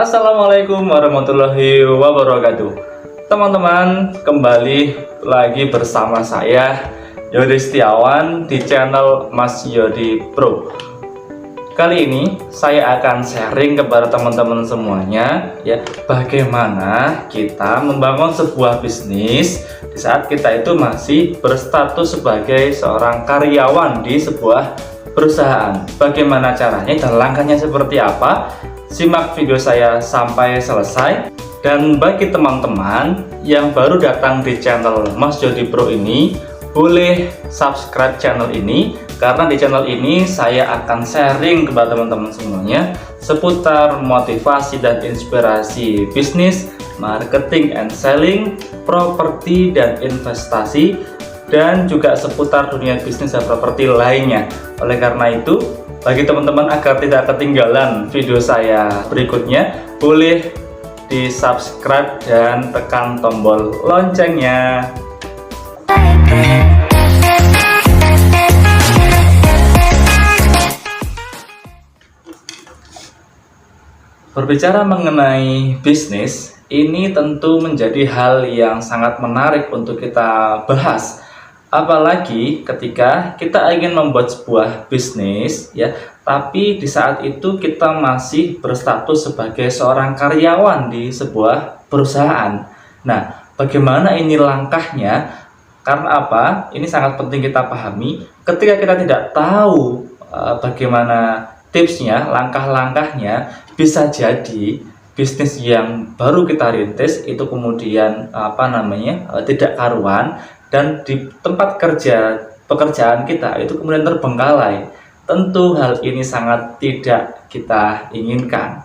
Assalamualaikum warahmatullahi wabarakatuh. Teman-teman, kembali lagi bersama saya Yodi Setiawan di channel Mas Yodi Pro. Kali ini saya akan sharing kepada teman-teman semuanya ya, bagaimana kita membangun sebuah bisnis di saat kita itu masih berstatus sebagai seorang karyawan di sebuah perusahaan. Bagaimana caranya dan langkahnya seperti apa? Simak video saya sampai selesai. Dan bagi teman-teman yang baru datang di channel Mas Yodi Pro ini, boleh subscribe channel ini, karena di channel ini saya akan sharing kepada teman-teman semuanya seputar motivasi dan inspirasi bisnis, marketing and selling, properti dan investasi, dan juga seputar dunia bisnis dan properti lainnya. Oleh karena itu, bagi teman-teman agar tidak ketinggalan video saya berikutnya, boleh di subscribe dan tekan tombol loncengnya. Berbicara mengenai bisnis, ini tentu menjadi hal yang sangat menarik untuk kita bahas. Apalagi ketika kita ingin membuat sebuah bisnis ya, tapi di saat itu kita masih berstatus sebagai seorang karyawan di sebuah perusahaan. Nah, bagaimana ini langkahnya? Karena apa? Ini sangat penting kita pahami. Ketika kita tidak tahu bagaimana tipsnya, langkah-langkahnya, bisa jadi bisnis yang baru kita rintis itu kemudian tidak karuan, dan di tempat pekerjaan kita itu kemudian terbengkalai. Tentu hal ini sangat tidak kita inginkan.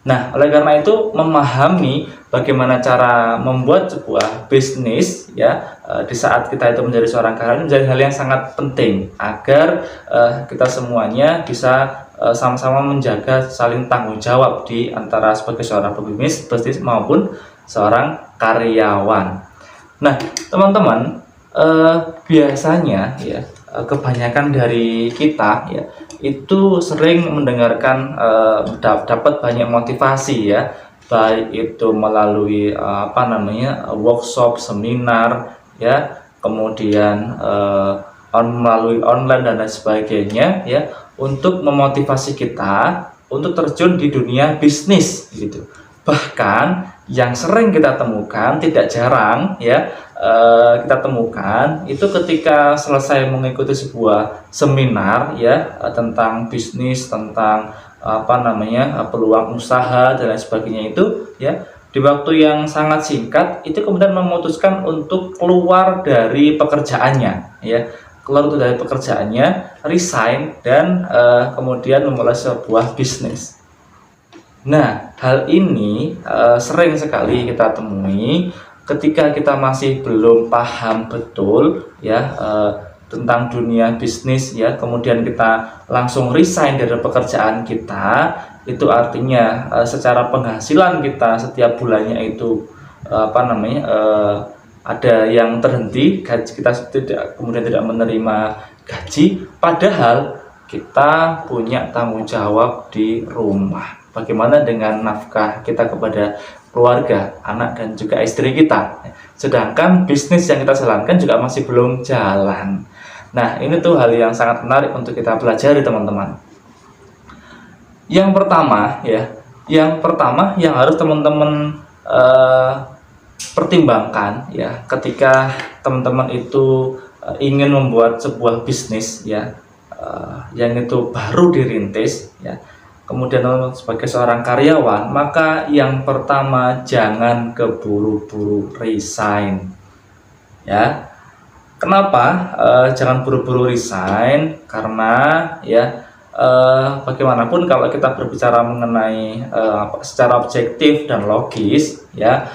Nah, oleh karena itu memahami bagaimana cara membuat sebuah bisnis ya, di saat kita itu menjadi seorang karyawan menjadi hal yang sangat penting agar kita semuanya bisa sama-sama menjaga saling tanggung jawab di antara sebagai seorang pebisnis maupun seorang karyawan. Nah, teman-teman, biasanya ya, kebanyakan dari kita ya itu sering mendengarkan dapat banyak motivasi ya, baik itu melalui workshop, seminar ya, kemudian melalui online dan lain sebagainya ya, untuk memotivasi kita untuk terjun di dunia bisnis gitu. Bahkan yang sering kita temukan, tidak jarang ya, kita temukan itu ketika selesai mengikuti sebuah seminar ya, tentang bisnis, tentang peluang usaha dan lain sebagainya itu ya, di waktu yang sangat singkat itu kemudian memutuskan untuk keluar dari pekerjaannya ya, dari pekerjaannya, resign, dan kemudian memulai sebuah bisnis. Nah, hal ini sering sekali kita temui ketika kita masih belum paham betul ya tentang dunia bisnis ya, kemudian kita langsung resign dari pekerjaan kita. Itu artinya secara penghasilan kita setiap bulannya itu ada yang terhenti, gaji kita kemudian tidak menerima gaji, padahal kita punya tanggung jawab di rumah. Bagaimana dengan nafkah kita kepada keluarga, anak dan juga istri kita, sedangkan bisnis yang kita jalankan juga masih belum jalan. Nah, ini tuh hal yang sangat menarik untuk kita pelajari, teman-teman. Yang pertama yang harus teman-teman pertimbangkan ya, ketika teman-teman itu ingin membuat sebuah bisnis ya, yang itu baru dirintis ya, kemudian sebagai seorang karyawan, maka yang pertama jangan keburu-buru resign ya. Kenapa jangan buru-buru resign? Karena ya bagaimanapun kalau kita berbicara mengenai secara objektif dan logis ya,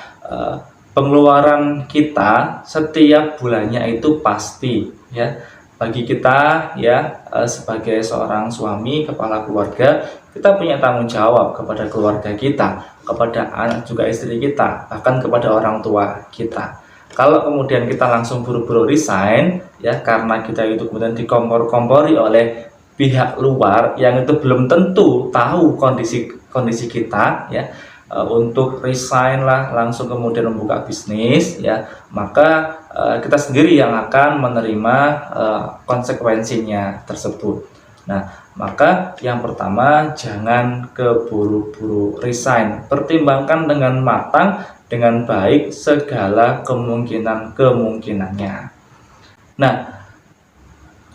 pengeluaran kita setiap bulannya itu pasti ya. Bagi kita ya, sebagai seorang suami, kepala keluarga, kita punya tanggung jawab kepada keluarga kita, kepada anak juga istri kita, bahkan kepada orang tua kita. Kalau kemudian kita langsung buru-buru resign ya, karena kita itu kemudian dikompor-kompori oleh pihak luar yang itu belum tentu tahu kondisi kita ya, untuk resign lah, langsung kemudian membuka bisnis, ya, maka kita sendiri yang akan menerima konsekuensinya tersebut. Nah, maka yang pertama, jangan keburu-buru resign. Pertimbangkan dengan matang, dengan baik segala kemungkinan-kemungkinannya. Nah,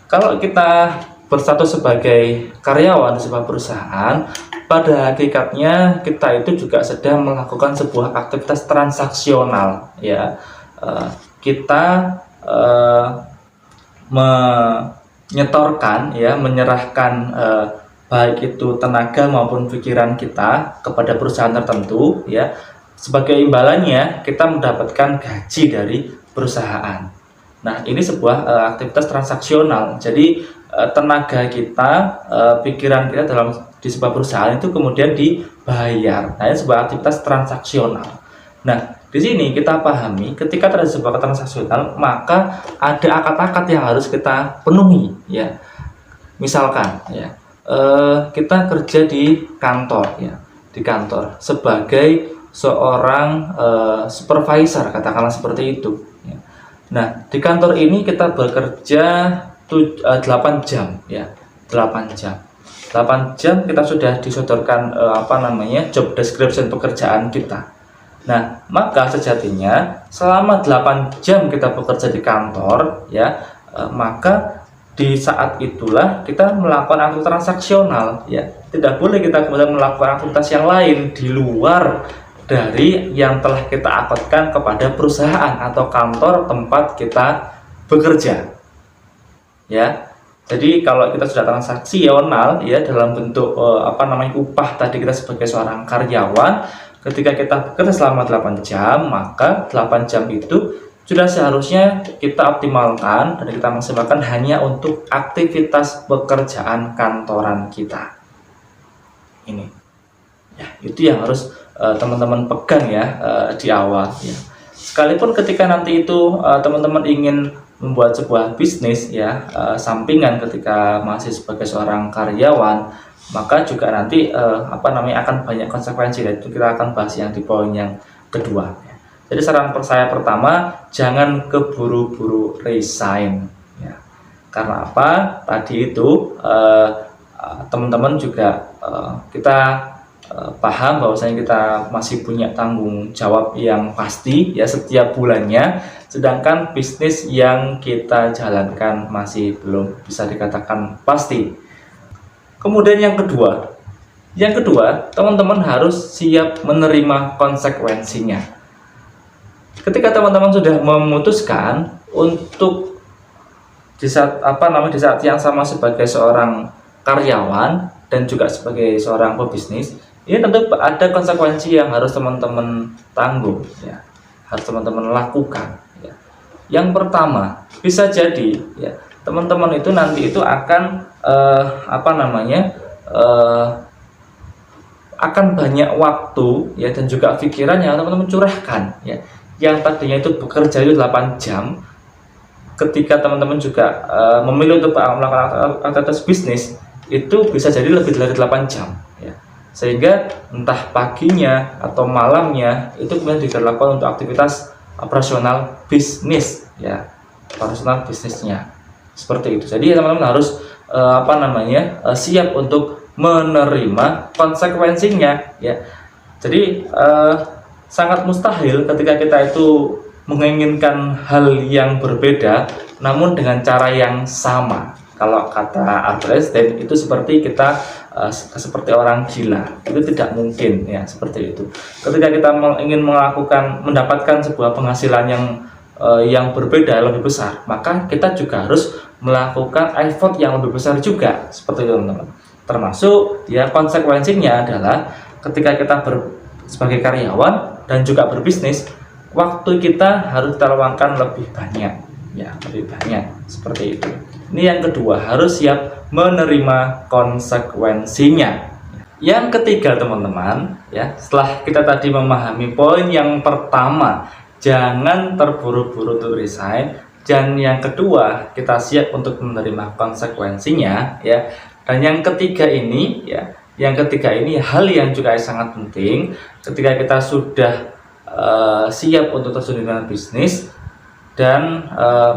kalau kita berstatus sebagai karyawan di sebuah perusahaan, pada hakikatnya kita itu juga sedang melakukan sebuah aktivitas transaksional, ya. Kita menyetorkan, ya, menyerahkan baik itu tenaga maupun pikiran kita kepada perusahaan tertentu, ya. Sebagai imbalannya kita mendapatkan gaji dari perusahaan. Nah, ini sebuah aktivitas transaksional. Jadi tenaga kita, pikiran kita di sebuah perusahaan itu kemudian dibayar. Nah, ini sebuah aktivitas transaksional. Nah, di sini kita pahami ketika terjadi sebuah transaksional, maka ada akad-akad yang harus kita penuhi, ya. Misalkan, ya, kita kerja di kantor, ya, di kantor sebagai seorang supervisor, katakanlah seperti itu, ya. Nah, di kantor ini kita bekerja 8 jam, ya, 8 jam. 8 jam kita sudah disodorkan job description pekerjaan kita. Nah, maka sejatinya selama 8 jam kita bekerja di kantor, ya, maka di saat itulah kita melakukan aktivitas transaksional, ya. Tidak boleh kita kemudian melakukan aktivitas yang lain di luar dari yang telah kita akadkan kepada perusahaan atau kantor tempat kita bekerja, ya. Jadi kalau kita sudah transaksional, ya, dalam bentuk upah tadi kita sebagai seorang karyawan, ketika kita bekerja selama 8 jam, maka 8 jam itu sudah seharusnya kita optimalkan dan kita maksimalkan hanya untuk aktivitas pekerjaan kantoran kita. Ini, ya, itu yang harus teman-teman pegang, ya, di awal, ya. Sekalipun ketika nanti itu teman-teman ingin membuat sebuah bisnis, ya, sampingan ketika masih sebagai seorang karyawan, maka juga nanti akan banyak konsekuensi, dan itu kita akan bahas yang di poin yang kedua, ya. Jadi saran saya pertama, jangan keburu-buru resign, ya. Karena apa? Tadi itu teman-teman juga kita paham bahwasanya kita masih punya tanggung jawab yang pasti, ya, setiap bulannya, sedangkan bisnis yang kita jalankan masih belum bisa dikatakan pasti. Kemudian yang kedua, teman-teman harus siap menerima konsekuensinya. Ketika teman-teman sudah memutuskan untuk di saat yang sama sebagai seorang karyawan dan juga sebagai seorang pebisnis, ini tentu ada konsekuensi yang harus teman-teman tanggung, ya, harus teman-teman lakukan, ya. Yang pertama, bisa jadi, ya, teman-teman itu nanti itu akan akan banyak waktu, ya, dan juga pikiran yang teman-teman curahkan, ya. Yang tadinya itu bekerja itu 8 jam, ketika teman-teman juga memilih untuk melakukan aktivitas bisnis, itu bisa jadi lebih dari 8 jam, ya. Sehingga entah paginya atau malamnya itu kemudian dilakukan untuk aktivitas operasional bisnis, ya, operasional bisnisnya seperti itu. Jadi teman-teman harus siap untuk menerima konsekuensinya, ya. Jadi sangat mustahil ketika kita itu menginginkan hal yang berbeda namun dengan cara yang sama. Kalau kata Albert Einstein, itu seperti kita seperti orang gila. Itu tidak mungkin, ya, seperti itu. Ketika kita ingin mendapatkan sebuah penghasilan yang berbeda, lebih besar, maka kita juga harus melakukan effort yang lebih besar juga, seperti itu, teman-teman. Termasuk, ya, konsekuensinya adalah ketika kita sebagai karyawan dan juga berbisnis, waktu kita harus kita luangkan lebih banyak, ya, lebih banyak, seperti itu. Ini yang kedua, harus siap menerima konsekuensinya. Yang ketiga, teman-teman, ya, setelah kita tadi memahami poin yang pertama, jangan terburu-buru to resign, dan yang kedua, kita siap untuk menerima konsekuensinya, ya. Dan yang ketiga ini, ya, Yang ketiga ini hal yang juga sangat penting ketika kita sudah siap untuk terjun dengan bisnis dan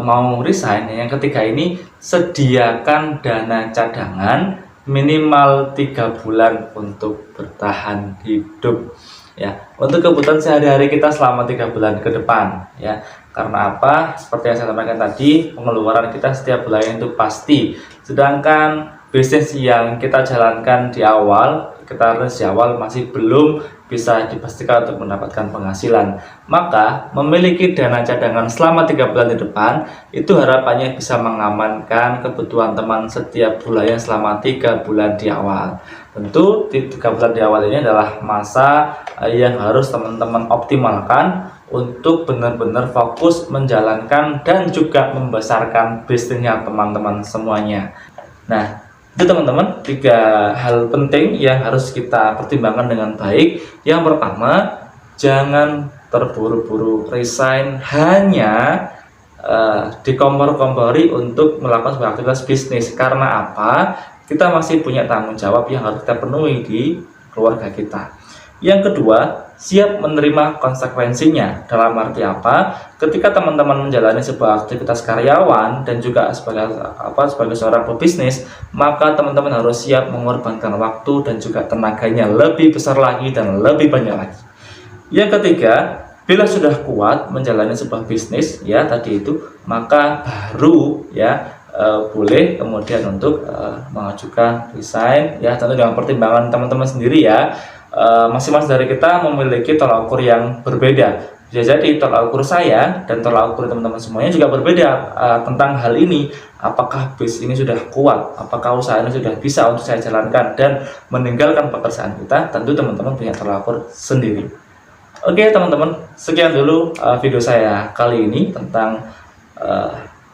mau resign. Yang ketiga ini sediakan dana cadangan minimal 3 bulan untuk bertahan hidup ya, untuk kebutuhan sehari-hari kita selama 3 bulan ke depan ya. Karena apa? Seperti yang saya sampaikan tadi, pengeluaran kita setiap bulan itu pasti, sedangkan bisnis yang kita jalankan di awal, kita harus di awal masih belum bisa dipastikan untuk mendapatkan penghasilan. Maka memiliki dana cadangan selama 3 bulan di depan itu harapannya bisa mengamankan kebutuhan teman setiap bulannya selama 3 bulan di awal. Tentu di 3 bulan di awal ini adalah masa yang harus teman-teman optimalkan untuk benar-benar fokus menjalankan dan juga membesarkan bisnisnya teman-teman semuanya. Nah, itu teman-teman 3 hal penting yang harus kita pertimbangkan dengan baik. Yang pertama, jangan terburu-buru resign hanya dikompor-kompori untuk melakukan sebuah aktivitas bisnis. Karena apa? Kita masih punya tanggung jawab yang harus kita penuhi di keluarga kita. Yang kedua, siap menerima konsekuensinya. Dalam arti apa? Ketika teman-teman menjalani sebuah aktivitas karyawan dan juga sebagai seorang pebisnis, maka teman-teman harus siap mengorbankan waktu dan juga tenaganya lebih besar lagi dan lebih banyak lagi. Yang ketiga, bila sudah kuat menjalani sebuah bisnis ya tadi itu, maka baru ya boleh kemudian untuk mengajukan resign ya, tentu dengan pertimbangan teman-teman sendiri ya. Masing-masing dari kita memiliki tolak ukur yang berbeda. Bisa jadi tolak ukur saya dan tolak ukur teman-teman semuanya juga berbeda tentang hal ini. Apakah bisnis ini sudah kuat? Apakah usaha ini sudah bisa untuk saya jalankan dan meninggalkan pekerjaan kita? Tentu teman-teman punya tolak ukur sendiri. Oke teman-teman, sekian dulu video saya kali ini tentang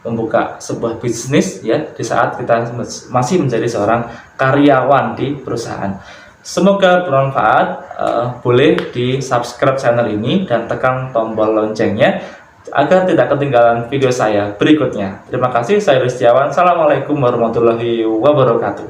membuka sebuah bisnis ya di saat kita masih menjadi seorang karyawan di perusahaan. Semoga bermanfaat. Boleh di subscribe channel ini dan tekan tombol loncengnya agar tidak ketinggalan video saya berikutnya. Terima kasih, saya Ristiawan. Assalamualaikum warahmatullahi wabarakatuh.